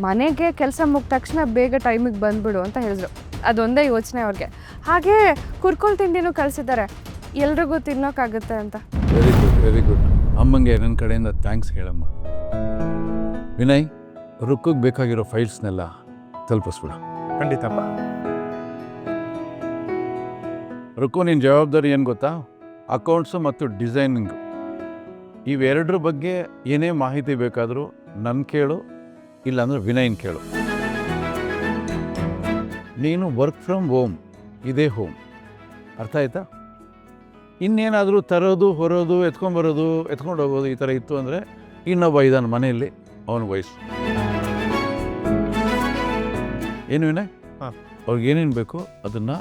ಮನೆಗೆ ಕೆಲಸ ಮುಗಿದ ತಕ್ಷಣ ಬೇಗ ಟೈಮಿಗೆ ಬಂದ್ಬಿಡು ಅಂತ ಹೇಳಿದ್ರು. ಅದೊಂದೇ ಯೋಚನೆ ಅವ್ರಿಗೆ. ಹಾಗೆ ಕುರ್ಕುಲ್ ತಿಂಡಿನೂ ಕಳಿಸಿದ್ದಾರೆ, ಎಲ್ರಿಗೂ ತಿನ್ನೋಕ್ಕಾಗುತ್ತೆ ಅಂತ. Very good very good. ಅಮ್ಮಂಗೆ ನನ್ನ ಕಡೆಯಿಂದ ಥ್ಯಾಂಕ್ಸ್ ಹೇಳಮ್ಮ. ವಿನಯ್, ರುಕ್ಕಿಗೆ ಬೇಕಾಗಿರೋ ಫೈಲ್ಸ್ನೆಲ್ಲ ತಲುಪಿಸ್ಬಿಡು. ಖಂಡಿತಪ್ಪ. ರುಕ್ಕು, ನಿನ್ನ ಜವಾಬ್ದಾರಿ ಏನು ಗೊತ್ತಾ? ಅಕೌಂಟ್ಸು ಮತ್ತು ಡಿಸೈನಿಂಗು ಇವೆರಡರ ಬಗ್ಗೆ ಏನೇ ಮಾಹಿತಿ ಬೇಕಾದರೂ ನನ್ನ ಕೇಳು, ಇಲ್ಲಾಂದ್ರೆ ವಿನಯನ್ ಕೇಳು. ನೀನು ವರ್ಕ್ ಫ್ರಮ್ ಹೋಮ್, ಇದೇ ಹೋಮ್, ಅರ್ಥ ಆಯ್ತಾ? ಇನ್ನೇನಾದರೂ ತರೋದು ಹೊರೋದು ಎತ್ಕೊಂಡ್ಬರೋದು ಎತ್ಕೊಂಡು ಹೋಗೋದು ಈ ಥರ ಇತ್ತು ಅಂದರೆ ಇನ್ನೊಬ್ಬ ಇದ್ದಾನೆ ಮನೆಯಲ್ಲಿ, ಅವನ ವಯಸ್ಸು. ಏನು ವಿನಯ್? ಹಾಂ, ಅವ್ರಿಗೆ ಏನೇನು ಬೇಕು ಅದನ್ನು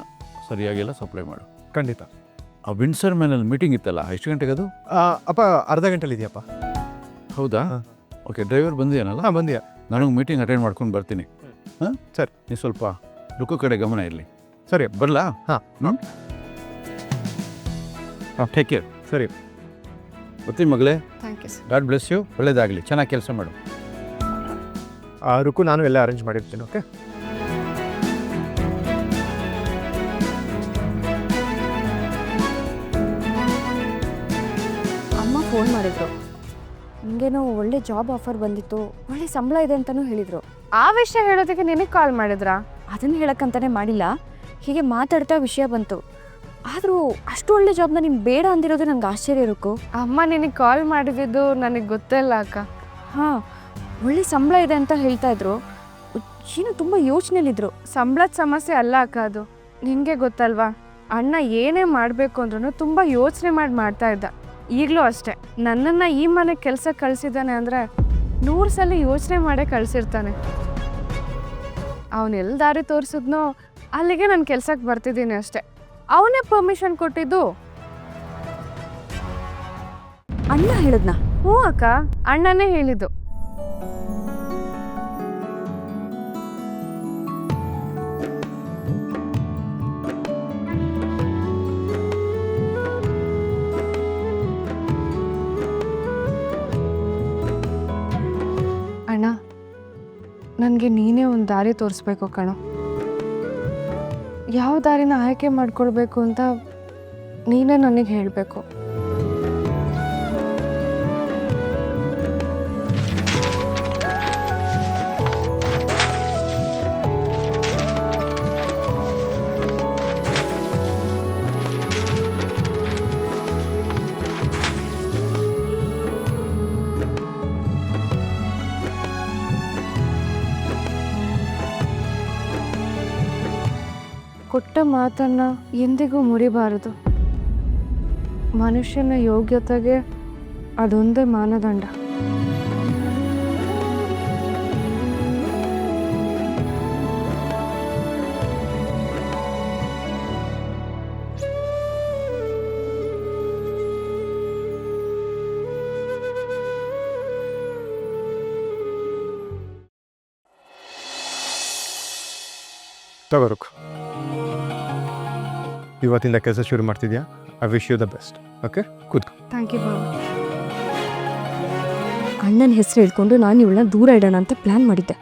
ಸರಿಯಾಗೆಲ್ಲ ಸಪ್ಲೈ ಮಾಡು. ಖಂಡಿತ. ಆ ವಿನ್ಸರ್ ಮೇನಲ್ಲಿ ಮೀಟಿಂಗ್ ಇತ್ತಲ್ಲ, ಎಷ್ಟು ಗಂಟೆಗೆ ಅದು? ಅಪ್ಪ ಅರ್ಧ ಗಂಟೆಲಿ ಇದೆಯಪ್ಪ. ಹೌದಾ? ಹಾಂ. ಓಕೆ, ಡ್ರೈವರ್ ಬಂದಿಯಾನಲ್ಲ? ಹಾಂ, ಬಂದಿಯಾ. ನನಗೆ ಮೀಟಿಂಗ್ ಅಟೆಂಡ್ ಮಾಡ್ಕೊಂಡು ಬರ್ತೀನಿ. ಹಾಂ ಸರಿ. ನೀವು ಸ್ವಲ್ಪ ರುಕ್ಕು ಕಡೆ ಗಮನ ಇರಲಿ. ಸರಿ ಬರಲಾ? ಹಾಂ. ಹಾಂ, ಟೇಕ್ ಕೇರ್. ಸರಿ. ಗೊತ್ತಿ ಮಗಳೇ, thank you sir. God bless you. ಒಳ್ಳೇದಾಗಲಿ, ಚೆನ್ನಾಗಿ ಕೆಲಸ ಮಾಡು. ರುಕ್ಕು ನಾನು ಎಲ್ಲ ಅರೇಂಜ್ ಮಾಡಿರ್ತೀನಿ. ಓಕೆ. ಅಮ್ಮ ಫೋನ್ ಮಾಡಿದ್ರು, ನಿಮಗೇನೋ ಒಳ್ಳೆ ಜಾಬ್ ಆಫರ್ ಬಂದಿತ್ತು, ಒಳ್ಳೆ ಸಂಬಳ ಇದೆ ಅಂತಲೂ ಹೇಳಿದರು. ಆ ವಿಷಯ ಹೇಳೋದಕ್ಕೆ ನಿನಗೆ ಕಾಲ್ ಮಾಡಿದ್ರಾ? ಅದನ್ನು ಹೇಳಕ್ಕಂತಾನೆ ಮಾಡಿಲ್ಲ, ಹೀಗೆ ಮಾತಾಡ್ತಾ ವಿಷಯ ಬಂತು. ಆದರೂ ಅಷ್ಟು ಒಳ್ಳೆ ಜಾಬ್ನ ನೀನು ಬೇಡ ಅಂದಿರೋದು ನನಗೆ ಆಶ್ಚರ್ಯ ಇರಬೇಕು. ಅಮ್ಮ ನಿನಗೆ ಕಾಲ್ ಮಾಡಿದ್ದು ನನಗೆ ಗೊತ್ತಿಲ್ಲ ಅಕ್ಕ. ಹಾಂ, ಒಳ್ಳೆ ಸಂಬಳ ಇದೆ ಅಂತ ಹೇಳ್ತಾ ಇದ್ರು, ಏನು ತುಂಬ ಯೋಚನೆಯಲ್ಲಿದ್ದರು. ಸಂಬಳದ ಸಮಸ್ಯೆ ಅಲ್ಲ ಅಕ್ಕ, ಅದು ನಿನಗೆ ಗೊತ್ತಲ್ವಾ. ಅಣ್ಣ ಏನೇ ಮಾಡಬೇಕು ಅಂದ್ರೂ ತುಂಬ ಯೋಚನೆ ಮಾಡ್ತಾ ಇದ್ದ. ಈಗಲೂ ಅಷ್ಟೇ, ನನ್ನನ್ನು ಈ ಮನೆಗೆ ಕೆಲಸ ಕಳಿಸಿದ್ದಾನೆ ಅಂದರೆ 100 ಸಲ ಯೋಚನೆ ಮಾಡೇ ಕಳಿಸಿರ್ತಾನೆ. ಅವನೆಲ್ಲಿ ದಾರಿ ತೋರಿಸಿದ್ನೋ ಅಲ್ಲಿಗೆ ನಾನು ಕೆಲ್ಸಕ್ಕೆ ಬರ್ತಿದ್ದೀನಿ ಅಷ್ಟೆ. ಅವನೇ ಪರ್ಮಿಷನ್ ಕೊಟ್ಟಿದ್ದು. ಅಣ್ಣ ಹೇಳಿದ್ನಾ? ಹ್ಞೂ ಅಕ್ಕ, ಅಣ್ಣನೇ ಹೇಳಿದ್ದು. ಅಣ್ಣ, ನನಗೆ ನೀನೇ ಒಂದು ದಾರಿ ತೋರಿಸ್ಬೇಕು ಕಣೋ. ಯಾವ ದಾರಿನ ಆಯ್ಕೆ ಮಾಡ್ಕೊಳ್ಬೇಕು ಅಂತ ನೀನೇ ನನಗೆ ಹೇಳಬೇಕು. ಕೊಟ್ಟ ಮಾತನ್ನು ಎಂದಿಗೂ ಮುರಿಬಾರದು. ಮನುಷ್ಯನ ಯೋಗ್ಯತೆಗೆ ಅದೊಂದೇ ಮಾನದಂಡ. ತಗೋ ರುಕ್ಕು, ಇವತ್ತಿಂದ ಕೆಲಸ ಶುರು ಮಾಡ್ತಿದ್ಯಾ. I wish you the best. Okay, ಕೂತ್ಕೋ. ಥ್ಯಾಂಕ್ ಯು ಬಾಬಾ. ಅಣ್ಣನ ಹೆಸರು ಹೇಳ್ಕೊಂಡು ನಾನು ಇವಳನ್ನ ದೂರ ಇಡೋಣ ಅಂತ ಪ್ಲ್ಯಾನ್ ಮಾಡಿದ್ದೆ,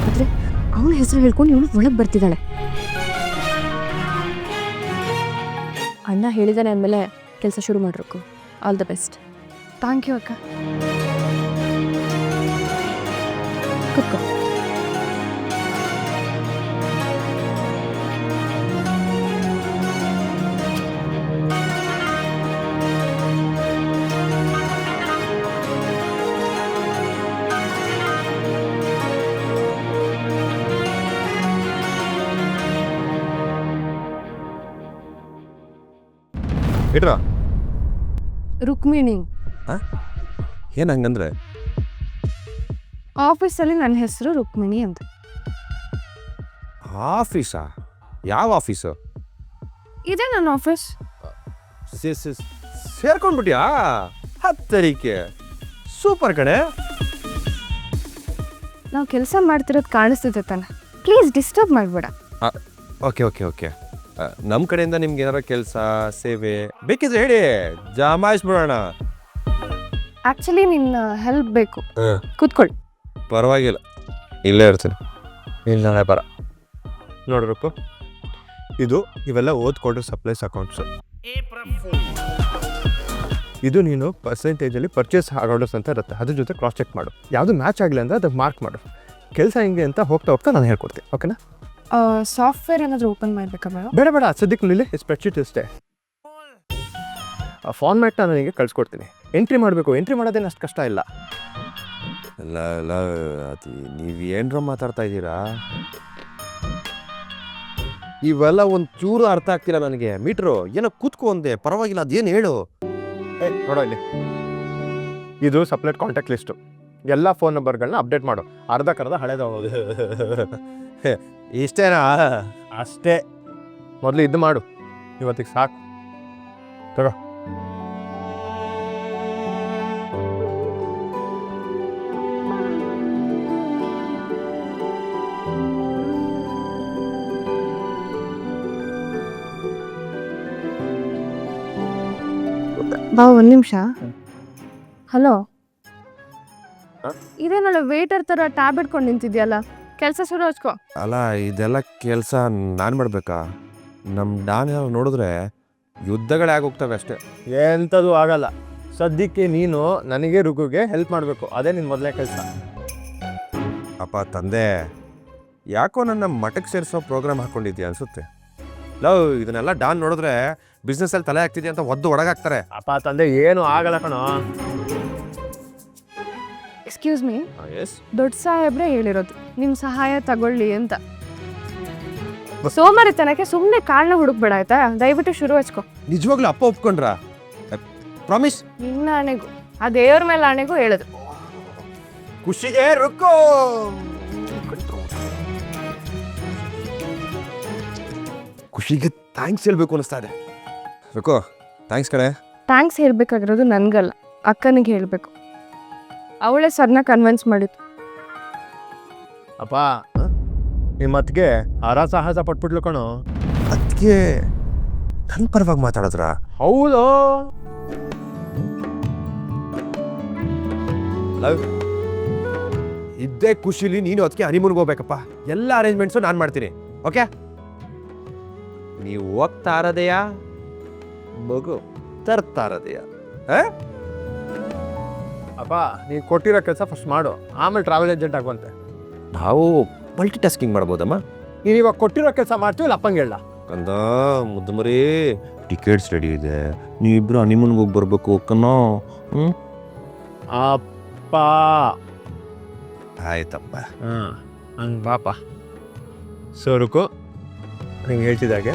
ಆದರೆ ಅವನ ಹೆಸರು ಹೇಳ್ಕೊಂಡು ಇವಳು ಒಳಗೆ ಬರ್ತಿದ್ದಾಳೆ. ಅಣ್ಣ ಹೇಳಿದಾನೆ ಅಂದಮೇಲೆ ಕೆಲಸ ಶುರು ಮಾಡ್ಬೇಕು. All the best. Thank you ಅಕ್ಕ. ಕೂತ್ಕೋ. ಇಡ್ರಾ. ರುಕ್ಮಿಣಿ. ಏನು ಹಂಗಂದ್ರೆ? ಆಫೀಸಲ್ಲಿ ನನ್ನ ಹೆಸರು ರುಕ್ಮಿಣಿ ಅಂತ. ಆಫೀಸಾ? ಯಾವ ಆಫೀಸು? ಇದೇ ನನ್ನ ಆಫೀಸ್. ಸೇರ್ಕೊಂಡ್ಬಿಟ್ಯಾ? ಹತ್ತರಿಕೆ ಸೂಪರ್ ಕಣೆ. ನಾವು ಕೆಲಸ ಮಾಡ್ತಿರೋದು ಕಾಣಿಸ್ತಿದೆ ತಾನೆ, ಪ್ಲೀಸ್ ಡಿಸ್ಟರ್ಬ್ ಮಾಡಬೇಡ. Okay okay okay. ನಮ್ಮ ಕಡೆಯಿಂದ ನಿಮ್ಗೆ ಏನಾರ ಕೆಲಸ ಸೇವೆ ಬೇಕಿದ್ರೆ ಹೇಳಿ, ಜಮಾಯಿಸ್ಬಿಡೋಣ. ಆ್ಯಕ್ಚುಲಿ ನಿನ್ನ ಹೆಲ್ಪ್ ಬೇಕು. ಕೂತ್ಕೊಳ್ಳಿ. ಪರವಾಗಿಲ್ಲ, ಇಲ್ಲೇ ಇರ್ತೀನಿ. ಇಲ್ಲ ನಾಳೆ ಬರ ನೋಡ್ಬೇಕು. ಇದು ಇವೆಲ್ಲ ಓದ್ಕೊಂಡು ಸಪ್ಲೈಸ್ ಅಕೌಂಟ್ಸು. ಇದು ನೀನು ಪರ್ಸೆಂಟೇಜಲ್ಲಿ ಪರ್ಚೇಸ್ ಆರ್ಡರ್ಸ್ ಅಂತ ಇರುತ್ತೆ, ಅದ್ರ ಜೊತೆ ಕ್ರಾಸ್ ಚೆಕ್ ಮಾಡು. ಯಾವುದು ಮ್ಯಾಚ್ ಆಗಲಿಲ್ಲ ಅಂದರೆ ಅದಕ್ಕೆ ಮಾರ್ಕ್ ಮಾಡು. ಕೆಲಸ ಹೆಂಗೆ ಅಂತ ಹೋಗ್ತಾ ಹೋಗ್ತಾ ನಾನು ಹೇಳ್ಕೊಡ್ತೀನಿ, ಓಕೆನಾ? ಸಾಫ್ಟ್ವೇರ್ ಏನಾದರೂ ಓಪನ್ ಮಾಡಬೇಕಾ ಮೇಡಮ್? ಬೇಡ ಬೇಡ, ಸದ್ಯಕ್ಕೆ ಇಲ್ಲಿ ಸ್ಪ್ರೆಡ್ಶೀಟ್ ಇಷ್ಟೇ. ಆ ಫಾರ್ಮ್ಯಾಟ್ನ ನನಗೆ ಕಳಿಸ್ಕೊಡ್ತೀನಿ. ಎಂಟ್ರಿ ಮಾಡಬೇಕು, ಎಂಟ್ರಿ ಮಾಡೋದೇನು ಅಷ್ಟು ಕಷ್ಟ ಇಲ್ಲ. ಎಲ್ಲ ಎಲ್ಲ ಅದು ನೀವು ಏನರ ಮಾತಾಡ್ತಾ ಇದ್ದೀರಾ? ಇವೆಲ್ಲ ಒಂದು ಚೂರು ಅರ್ಥ ಆಗ್ತಿಲ್ಲ ನನಗೆ. ಮೀಟ್ರು ಏನೋ ಕೂತ್ಕೊಂಡೆ, ಪರವಾಗಿಲ್ಲ, ಅದೇನು ಹೇಳು. ನೋಡೋ ಇಲ್ಲಿ, ಇದು ಸಪ್ರೇಟ್ ಕಾಂಟ್ಯಾಕ್ಟ್ ಲಿಸ್ಟು. ಎಲ್ಲ ಫೋನ್ ನಂಬರ್ಗಳನ್ನ ಅಪ್ಡೇಟ್ ಮಾಡು. ಅರ್ಧಕ್ಕರ್ಧ ಹಳೇದಾಗೋದು. ಇಷ್ಟೇನಾ? ಅಷ್ಟೇ. ಮೊದಲು ಇದು ಮಾಡು, ಇವತ್ತಿಗೆ ಸಾಕು. ತಗೋ. ಬಾ ಒಂದು ನಿಮಿಷ. ಹಲೋ, ಇದೇನಲ್ಲ ವೇಟರ್ ಥರ ಟ್ಯಾಬ್ ಇಟ್ಕೊಂಡು ನಿಂತಿದ್ಯಲ್ಲ, ಕೆಲಸ ಶುರು ಹಚ್ಕೋ. ಅಲ್ಲ, ಇದೆಲ್ಲ ಕೆಲಸ ನಾನು ಮಾಡಬೇಕಾ? ನಮ್ಮ ಡಾನ್ ನೋಡಿದ್ರೆ ಯುದ್ಧಗಳೇ ಆಗೋಗ್ತವೆ ಅಷ್ಟೇ. ಎಂಥದ್ದು ಆಗಲ್ಲ. ಸದ್ಯಕ್ಕೆ ನೀನು ನನಗೆ ರುಗುಗೆ ಹೆಲ್ಪ್ ಮಾಡಬೇಕು, ಅದೇ ನಿನ್ನ ಮೊದಲನೇ ಕೆಲಸ. ಅಪ್ಪ ತಂದೆ, ಯಾಕೋ ನನ್ನ ಮಠಕ್ಕೆ ಸೇರಿಸೋ ಪ್ರೋಗ್ರಾಮ್ ಹಾಕ್ಕೊಂಡಿದ್ಯಾ ಅನ್ಸುತ್ತೆ. ಲವ್, ಇದನ್ನೆಲ್ಲ ಡಾನ್ ನೋಡಿದ್ರೆ ಬಿಸ್ನೆಸ್ಸಲ್ಲಿ ತಲೆ ಆಗ್ತಿದೆ ಅಂತ ಒದ್ದು ಒಳಗಾಗ್ತಾರೆ. ಅಪ್ಪ ತಂದೆ ಏನು ಆಗಲ್ಲ ಕಣೋ. ಎಕ್ಸ್ಕ್ಯೂಸ್ ಮೀ, ಎಸ್, ದೊಡ್ಡ ಸಾಹೇಬ್ರೆ ಹೇಳಿರೋದು ನಿಮ್ಮ ಸಹಾಯ ತಗೊಳ್ಳಿ ಅಂತ. ಸೋಮಾರಿತನಕ್ಕೆ ಸುಮ್ಮನೆ ಕಾಳನ್ನ ಹುಡುಕ್ಬೇಡ ಆಯ್ತಾ? ದಯವಿಟ್ಟು ಶುರು ಹಚ್ಕೋ. ನಿಜವಾಗ್ಲೂ ಅಪ್ಪ ಒಪ್ಕೊಂಡ್ರಾ? ಪ್ರಾಮಿಸ್? ನಿನ್ನ ಆಣೆಗೂ, ಆ ದೇವ್ರ ಮೇಲೆ ಆಣೆಗೂ ಹೇಳೋದು. ಖುಷಿಗೆ ರುಕ್ಕೋ. ಖುಷಿಗೆ ಥ್ಯಾಂಕ್ಸ್ ಹೇಳ್ಬೇಕು ಅನಿಸ್ತಾ ಇದೆ. ರುಕೋ, ಥ್ಯಾಂಕ್ಸ್ ಕಡೆ. ಥ್ಯಾಂಕ್ಸ್ ಹೇಳ್ಬೇಕಾಗಿರೋದು ನನಗಲ್ಲ, ಅಕ್ಕನಿಗೆ ಹೇಳಬೇಕು. ಅವಳೇ ಸರ್ನ ಕನ್ವಿನ್ಸ್ ಮಾಡಿತ್ತು. ಅಪ್ಪ, ನಿಮ್ಮ ಅತ್ತಿಗೆ ಹರ ಸಾಹಸ ಪಟ್ಬಿಟ್ಲು ಕಣೋ. ಅದಕ್ಕೆ ನನ್ನ ಪರವಾಗಿ ಮಾತಾಡಿದ್ರ? ಹೌದು. ಲವ್, ಇದ್ದೇ ಖುಷಿಲಿ ನೀನು ಅದಕ್ಕೆ ಹನಿಮೂನ್ಗೆ ಹೋಗ್ಬೇಕಪ್ಪ. ಎಲ್ಲ ಅರೇಂಜ್ಮೆಂಟ್ಸು ನಾನು ಮಾಡ್ತೀನಿ, ಓಕೆ? ನೀವು ಹೋಗ್ತಾ ಇರೋದೆಯಾ ಮಗು ತರ್ತಾ ಇರೋದೆಯಾ? ಅಪ್ಪ, ನೀವು ಕೊಟ್ಟಿರೋ ಕೆಲಸ ಫಸ್ಟ್ ಮಾಡು, ಆಮೇಲೆ ಟ್ರಾವೆಲ್ ಏಜೆಂಟ್ ಆಗುವಂತೆ. ನಾವು ಮಲ್ಟಿ ಟಾಸ್ಕಿಂಗ್ ಮಾಡ್ಬೋದಮ್ಮ. ನೀನು ಇವಾಗ ಕೊಟ್ಟಿರೋ ಕೆಲಸ ಮಾಡ್ತೀವಿ, ಇಲ್ಲ ಅಪ್ಪಂಗೆ ಹೇಳ. ಕಂದ ಮುದ್ದು ಮರಿ, ಟಿಕೆಟ್ಸ್ ರೆಡಿ ಇದೆ, ನೀವಿಬ್ರು ಹನಿಮೂನ್ಗೆ ಹೋಗಿ ಬರ್ಬೇಕು ಕನ್ನೋ. ಅಪ್ಪ. ಆಯ್ತಪ್ಪ. ಹಂಗೆ ಬಾಪ. ಸೋರುಕು ನಿಂಗೆ ಹೇಳ್ತಿದ್ದಾಗೆ